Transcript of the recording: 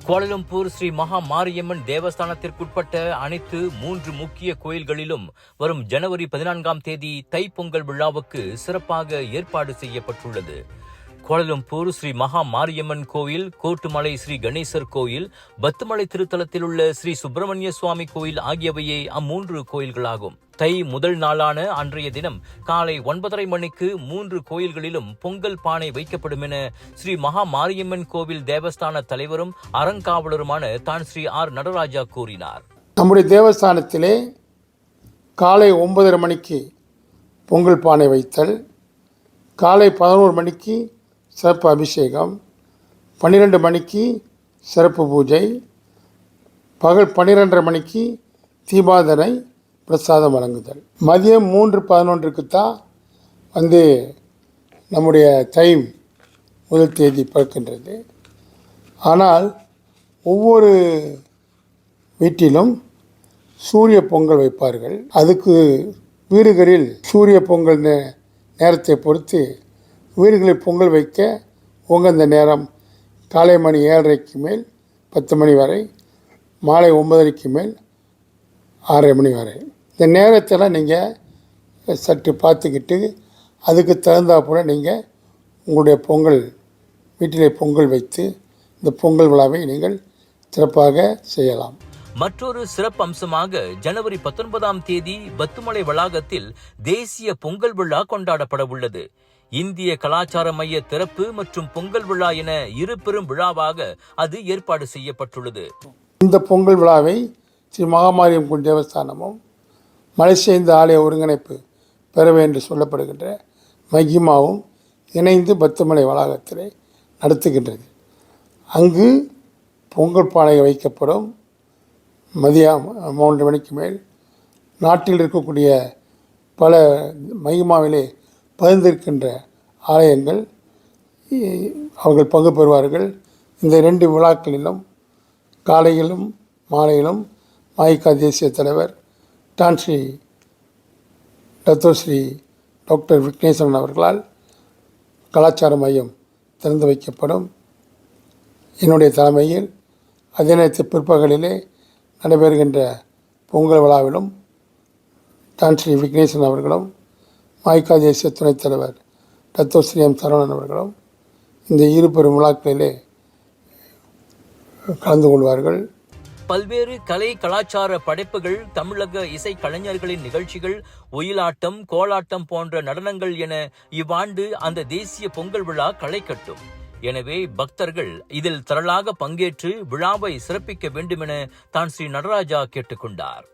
Kuala Lumpur Sri மகா மாரியம்மன் தேவஸ்தானத்திற்குட்பட்ட அனைத்து 3 முக்கிய கோயில்களிலும் வரும் ஜனவரி 14ஆம் தேதி தைப்பொங்கல் விழாவுக்கு சிறப்பாக ஏற்பாடு செய்யப்பட்டுள்ளது. கோலாலம்பூர் ஸ்ரீ மகா மாரியம்மன் கோயில், கோட்டுமலை ஸ்ரீ கணேசர் கோயில், பத்துமலை திருத்தலத்தில் உள்ள ஸ்ரீ சுப்பிரமணிய சுவாமி கோயில் ஆகியவையே அம்மூன்று கோயில்களாகும். தை முதல் நாளான அன்றைய தினம் காலை 9:30 மணிக்கு 3 கோயில்களிலும் பொங்கல் பானை வைக்கப்படும் என ஸ்ரீ மகா மாரியம்மன் கோவில் தேவஸ்தான தலைவரும் அறங்காவலருமான தான் ஸ்ரீ ஆர் நடராஜா கூறினார். நம்முடைய தேவஸ்தானத்திலே காலை 9:30 மணிக்கு பொங்கல் பானை வைத்தல், காலை 11 மணிக்கு சிறப்பு அபிஷேகம், 12 மணிக்கு சிறப்பு பூஜை, பகல் 12:30 மணிக்கு தீபாதனை பிரசாதம் வழங்குதல். மதியம் 3:11 தான் நம்முடைய தை முதல் தேதி பிறக்கின்றது. ஆனால் ஒவ்வொரு வீட்டிலும் சூரிய பொங்கல் வைப்பார்கள். அதுக்கு வீடுகளில் சூரிய பொங்கல் நேரத்தை பொறுத்து வீடுகளில் பொங்கல் வைக்க உகந்த நேரம் காலை மணி 7:30 மேல் 10 மணி வரை, மாலை 9:30 மேல் 6:30 மணி வரை. இந்த நேரத்தில் நீங்கள் சற்று பார்த்துக்கிட்டு அதுக்கு தகுந்தாப்புல நீங்கள் உங்களுடைய பொங்கல் வீட்டிலே பொங்கல் வைத்து இந்த பொங்கல் விழாவை நீங்கள் சிறப்பாக செய்யலாம். மற்றொரு சிறப்பு அம்சமாக ஜனவரி 19ஆம் தேதி பத்துமலை வளாகத்தில் தேசிய பொங்கல் விழா கொண்டாடப்பட உள்ளது. இந்திய கலாச்சார மைய திறப்பு மற்றும் பொங்கல் விழா என இரு பெரும் விழாவாக அது ஏற்பாடு செய்யப்பட்டுள்ளது. இந்த பொங்கல் விழாவை ஸ்ரீ மகாமாரியம்மன் தேவஸ்தானமும் மலேசிய ஆலய ஒருங்கிணைப்பு பெறவே என்று சொல்லப்படுகின்ற மகிமாவும் இணைந்து பத்துமலை வளாகத்திலே நடத்துகின்றது. அங்கு பொங்கல் பானை வைக்கப்படும். மதியம் 3 மணிக்கு மேல் நாட்டில் இருக்கக்கூடிய பல மகிமாவிலே பதிந்திருக்கின்ற ஆலயங்கள் அவர்கள் பங்கு பெறுவார்கள். இந்த 2 விழாக்களிலும் காலையிலும் மாலையிலும் மாயிகா தேசிய தலைவர் தான் ஸ்ரீ டத்தோஸ்ரீ டாக்டர் விக்னேஸ்வரன் அவர்களால் கலாச்சார மையம் திறந்து வைக்கப்படும். என்னுடைய தலைமையில் அதே நேரத்தில் பிற்பகலிலே நடைபெறுகின்ற பொங்கல் விழாவிலும் தான் ஸ்ரீ விக்னேஸ்வரன் அவர்களும் மாயிகா தேசிய துணைத் தலைவர் டத்தோஸ்ரீ எம் சரவணன் அவர்களும் இந்த இரு பெரும் விழாக்களிலே கலந்து கொள்வார்கள். பல்வேறு கலை கலாச்சார படைப்புகள், தமிழக இசை கலைஞர்களின் நிகழ்ச்சிகள், ஒயிலாட்டம், கோலாட்டம் போன்ற நடனங்கள் என இவ்வாண்டு அந்த தேசிய பொங்கல் விழா களை கட்டும். எனவே பக்தர்கள் இதில் திரளாக பங்கேற்று விழாவை சிறப்பிக்க வேண்டும் என தான் ஸ்ரீ நடராஜா கேட்டுக்கொண்டார்.